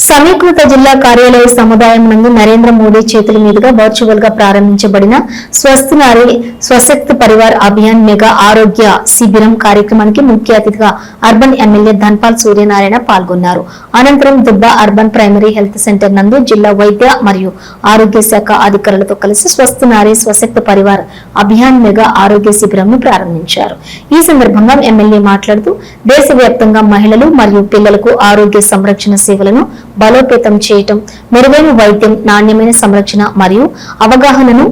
సమీకృత జిల్లా కార్యాలయ సముదాయం నందు నరేంద్ర మోడీ చేతుల మీదుగా వర్చువల్ గా ప్రారంభించబడిన స్వస్థ నారీ స్వశక్త పరివార్ అభియాన్ మెగా ఆరోగ్య శిబిరం కార్యక్రమానికి ముఖ్య అతిథిగా అర్బన్ ఎమ్మెల్యే ధన్పాల్ సూర్యనారాయణ పాల్గొన్నారు. అనంతరం దుబ్బా అర్బన్ ప్రైమరీ హెల్త్ సెంటర్ నందు జిల్లా వైద్య మరియు ఆరోగ్య శాఖ అధికారులతో కలిసి స్వస్థ నారీ స్వశక్త పరివార్ అభియాన్ మెగా ఆరోగ్య శిబిరంను ప్రారంభించారు. ఈ సందర్భంగా ఎమ్మెల్యే మాట్లాడుతూ దేశవ్యాప్తంగా మహిళలు మరియు పిల్లలకు ఆరోగ్య సంరక్షణ సేవలను బలోపేతం చేయటం, మెరుగైన వైద్యం, నాణ్యమైన సంరక్షణ మరియు అవగాహనను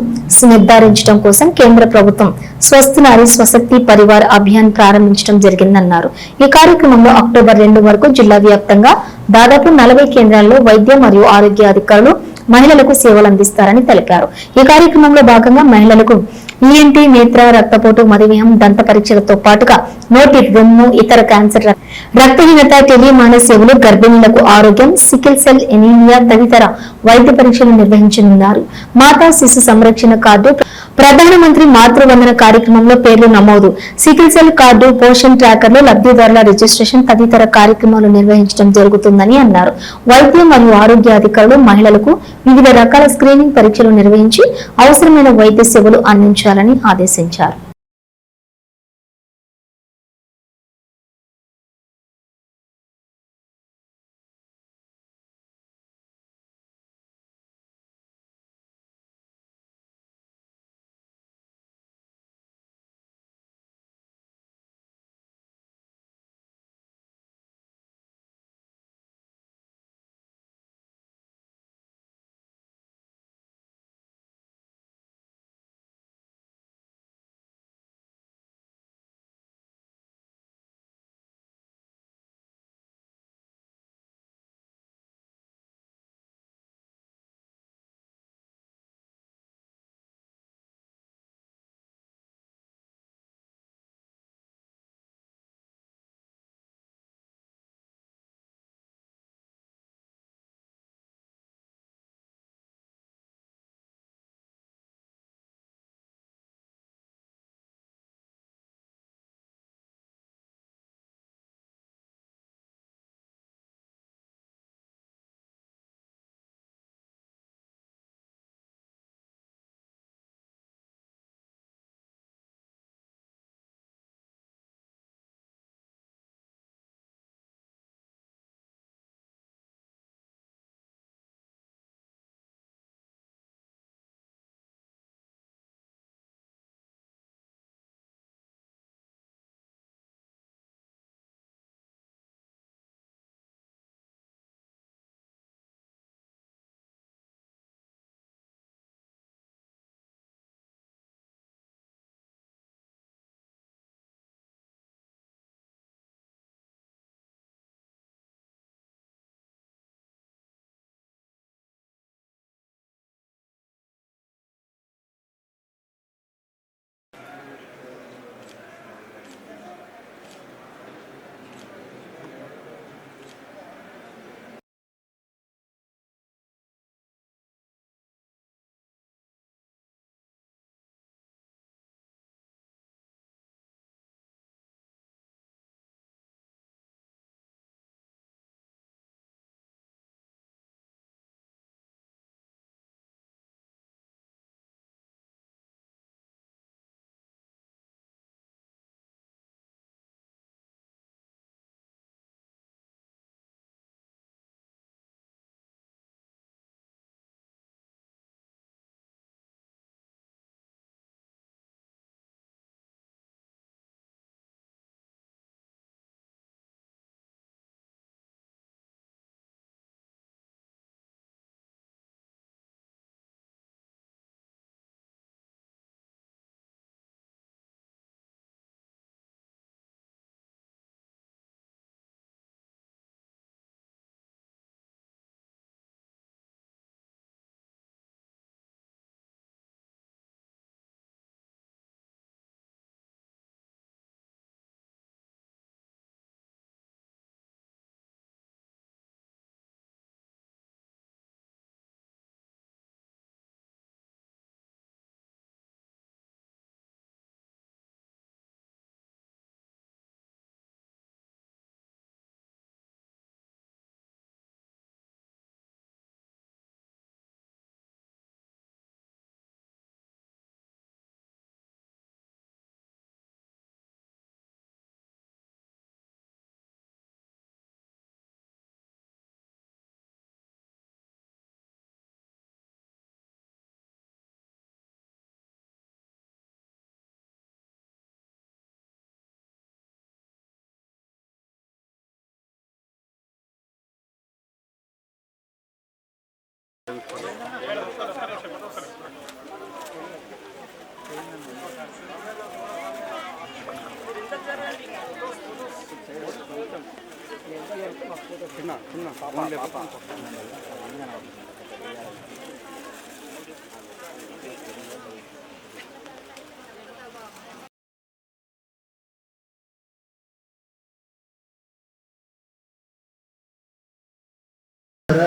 నిర్ధారించడం కోసం కేంద్ర ప్రభుత్వం స్వస్థ నారీ స్వశక్తి పరివార్ అభియాన్ ప్రారంభించడం జరిగిందన్నారు. ఈ కార్యక్రమంలో అక్టోబర్ 2 వరకు జిల్లా వ్యాప్తంగా దాదాపు 40 కేంద్రాల్లో వైద్య మరియు ఆరోగ్య అధికారులు మహిళలకు సేవలు అందిస్తారని తెలిపారు. ఈ కార్యక్రమంలో భాగంగా మహిళలకు ఈఎన్టీ, నేత్ర, రక్తపోటు, మధుమేహం, దంత పరీక్షలతో పాటుగా నోటి, రొమ్ము, ఇతర క్యాన్సర్, రక్తహీనత, టెలిమాన సేవలు, గర్భిణీలకు ఆరోగ్యం, సికిల్ సెల్ ఎనీమియా తదితర వైద్య పరీక్షలు నిర్వహించనున్నారు. మాతా శిశు సంరక్షణ కార్డు, ప్రధానమంత్రి మాతృవందన కార్యక్రమంలో పేర్లు నమోదు, సికిల్ సెల్ కార్డు, పోషన్ ట్రాకర్లు, లబ్ధిదారుల రిజిస్ట్రేషన్ తదితర కార్యక్రమాలు నిర్వహించడం జరుగుతుందని అన్నారు. వైద్యం మరియు ఆరోగ్య అధికారులు మహిళలకు వివిధ రకాల స్క్రీనింగ్ పరీక్షలు నిర్వహించి అవసరమైన వైద్య సేవలు అందించాలని ఆదేశించారు.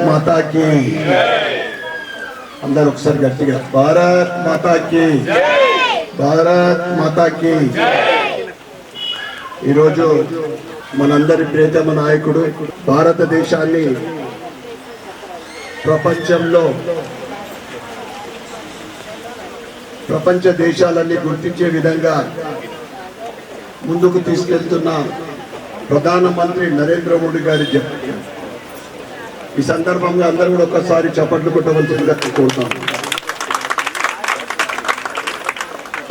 माता की अंदर ఒకసారి గట్టిగా భారత్ మాతా की భారత్ మాతా की ఈరోజు మనందరి ప్రియతమ నాయకుడు భారతదేశాన్ని ప్రపంచ దేశాలన్నీ గుర్తించే విధంగా ముందుకు తీసుకెళ్తున్న ప్రధానమంత్రి నరేంద్ర మోడీ గారి ఈ సందర్భంగా అందరూ కూడా ఒక్కసారి చప్పట్లు కొట్టవలసిందిగా కోరుతాం.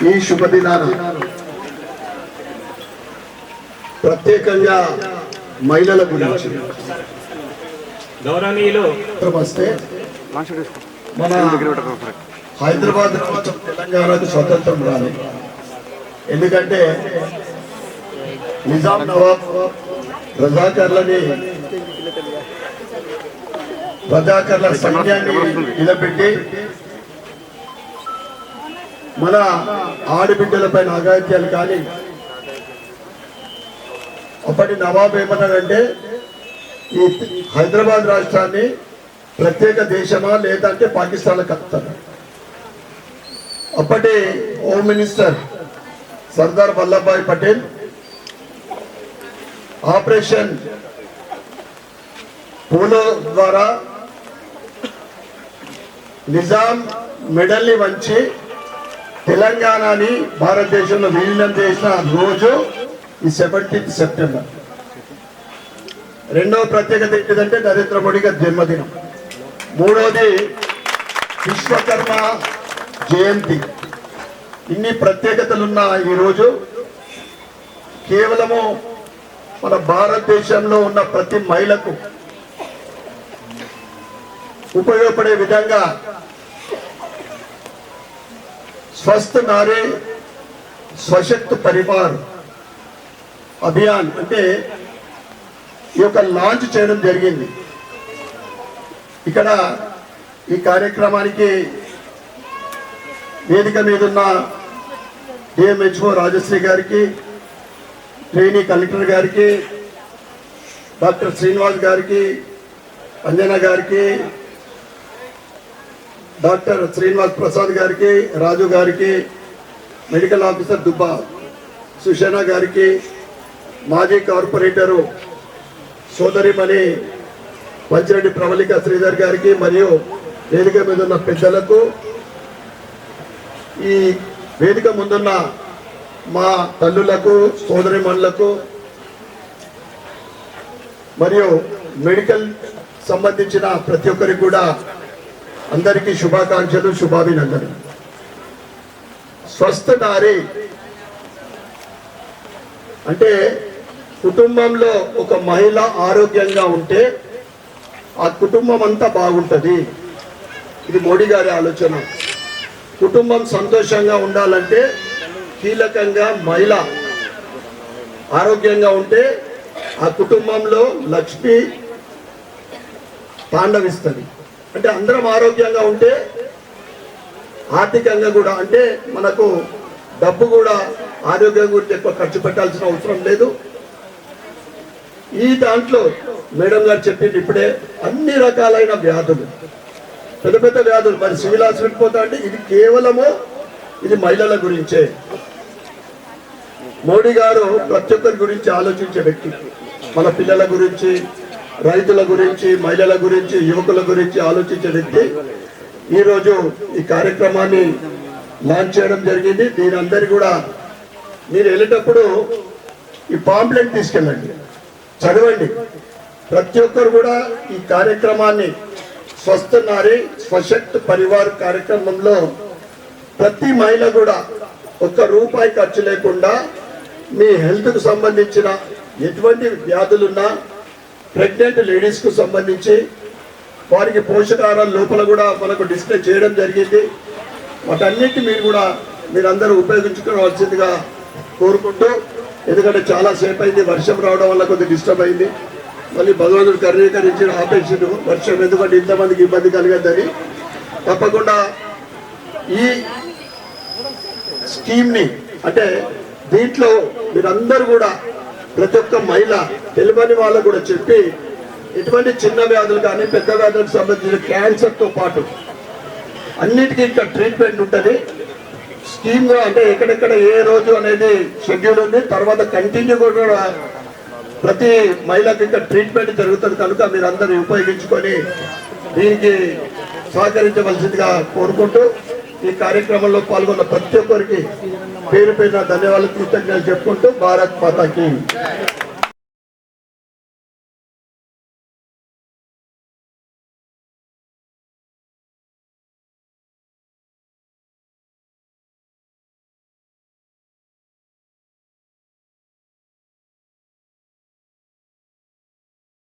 ఈ శుభదినాన ప్రత్యేకంగా మహిళల గురించి గౌరవనీయులు వస్తే మన హైదరాబాద్ రాష్ట్రం తెలంగాణకు స్వతంత్రం రాలేదు. ఎందుకంటే నిజాం నవాబ్ రజాకర్ల సైన్యాన్ని నిలబెట్టి మన ఆడబిడ్డలపైన అఘాయిత్యాలు కానీ అప్పటి నవాబ్ ఏమన్నాడంటే ఈ హైదరాబాద్ రాష్ట్రాన్ని ప్రత్యేక దేశమా లేదంటే పాకిస్తాన్లో కలుపుతారు. అప్పటి home minister Sardar Vallabhbhai Patel operation polo ద్వారా నిజాం మెడల్ని వంచి తెలంగాణని భారతదేశంలో విలీనం చేసిన రోజు ఈ 17 సెప్టెంబర్. రెండవ ప్రత్యేకత ఏంటిదంటే నరేంద్ర మోడీ గారి జన్మదినం. మూడవది విశ్వకర్మ జయంతి. ఇన్ని ప్రత్యేకతలున్న ఈరోజు కేవలము మన భారతదేశంలో ఉన్న ప్రతి మహిళకు ఉపయోగపడే విధంగా స్వస్థ నారీ స్వశక్తి పరివార్ అభియాన్ అంటే ఈ యొక్క లాంచ్ చేయడం జరిగింది. ఇక్కడ ఈ కార్యక్రమానికి వేదిక మీద ఉన్న డిఎంహెచ్ఓ రాజశ్రీ గారికి, ట్రైనీ కలెక్టర్ గారికి, డాక్టర్ శ్రీనివాస్ గారికి, అంజనా గారికి, డాక్టర్ శ్రీనివాస్ ప్రసాద్ గారికి, రాజు గారికి, మెడికల్ ఆఫీసర్ దుబ్బా సుషేనా గారికి, మాజీ కార్పొరేటరు సోదరిమణి పంచిరెడ్డి ప్రవళిక శ్రీధర్ గారికి, మరియు వేదిక మీద ఉన్న పెద్దలకు, ఈ వేదిక ముందున్న మా తల్లులకు, సోదరిమణులకు, మరియు మెడికల్ సంబంధించిన ప్రతి ఒక్కరికి కూడా అందరికీ శుభాకాంక్షలు, శుభాభినందనలు. స్వస్థ నారీ అంటే కుటుంబంలో ఒక మహిళ ఆరోగ్యంగా ఉంటే ఆ కుటుంబం అంతా బాగుంటుంది. ఇది మోడీ గారి ఆలోచన. కుటుంబం సంతోషంగా ఉండాలంటే కీలకంగా మహిళ ఆరోగ్యంగా ఉంటే ఆ కుటుంబంలో లక్ష్మి తాండవిస్తుంది. అంటే అందరం ఆరోగ్యంగా ఉంటే ఆర్థికంగా కూడా, అంటే మనకు డబ్బు కూడా ఆరోగ్యం గురించి ఎక్కువ ఖర్చు పెట్టాల్సిన అవసరం లేదు. ఈ దాంట్లో మేడం గారు చెప్పింది ఇప్పుడే అన్ని రకాలైన వ్యాధులు, పెద్ద పెద్ద వ్యాధులు, మరి సివిల్ హాస్పిటల్ పోతా అంటే ఇది కేవలము ఇది మహిళల గురించే. మోడీ గారు ప్రతి ఒక్కరి గురించి ఆలోచించే వ్యక్తి. మన పిల్లల గురించి, రైతుల గురించి, మహిళల గురించి, యువకుల గురించి ఆలోచించే వ్యక్తి. ఈరోజు ఈ కార్యక్రమాన్ని లాంచ్ చేయడం జరిగింది. దీని అందరి కూడా మీరు వెళ్ళేటప్పుడు ఈ పాంప్లెట్ తీసుకెళ్ళండి, చదవండి. ప్రతి ఒక్కరు కూడా ఈ కార్యక్రమాన్ని స్వస్థ నారీ స్వశక్తి పరివార్ కార్యక్రమంలో ప్రతి మహిళ కూడా ₹1 ఖర్చు లేకుండా మీ హెల్త్కు సంబంధించిన ఎటువంటి వ్యాధులున్నా, ప్రెగ్నెంట్ లేడీస్కు సంబంధించి వారికి పోషకాహారాల లోపల కూడా మనకు డిస్ప్లే చేయడం జరిగింది. వాటన్నిటి మీరందరూ ఉపయోగించుకోవాల్సిందిగా కోరుకుంటూ, ఎందుకంటే చాలా సేపు అయింది, వర్షం రావడం వల్ల కొద్దిగా డిస్టర్బ్ అయింది. మళ్ళీ భగవంతుడు కర్ణీకరించిన ఆపేషన్ వర్షం, ఎందుకంటే ఇంతమందికి ఇబ్బంది కలగద్దని. తప్పకుండా ఈ స్కీమ్ని అంటే దీంట్లో మీరందరూ కూడా ప్రతి ఒక్క మహిళ తెలియని వాళ్ళకు కూడా చెప్పి ఎటువంటి చిన్న వ్యాధులు కానీ పెద్ద వ్యాధులకు సంబంధించిన క్యాన్సర్తో పాటు అన్నిటికీ ఇంకా ట్రీట్మెంట్ ఉంటుంది. స్కీమ్ అంటే ఎక్కడెక్కడ ఏ రోజు అనేది షెడ్యూల్ ఉంది. తర్వాత కంటిన్యూ కూడా ప్రతి మహిళకి ఇంకా ట్రీట్మెంట్ జరుగుతుంది. కనుక మీరందరూ ఉపయోగించుకొని దీనికి సహకరించవలసిందిగా కోరుకుంటూ, ఈ కార్యక్రమంలో పాల్గొన్న ప్రతి ఒక్కరికి పేరు పేరున ధన్యవాదాలు, కృతజ్ఞతలు చెప్పుకుంటూ భారత్ మాతాకి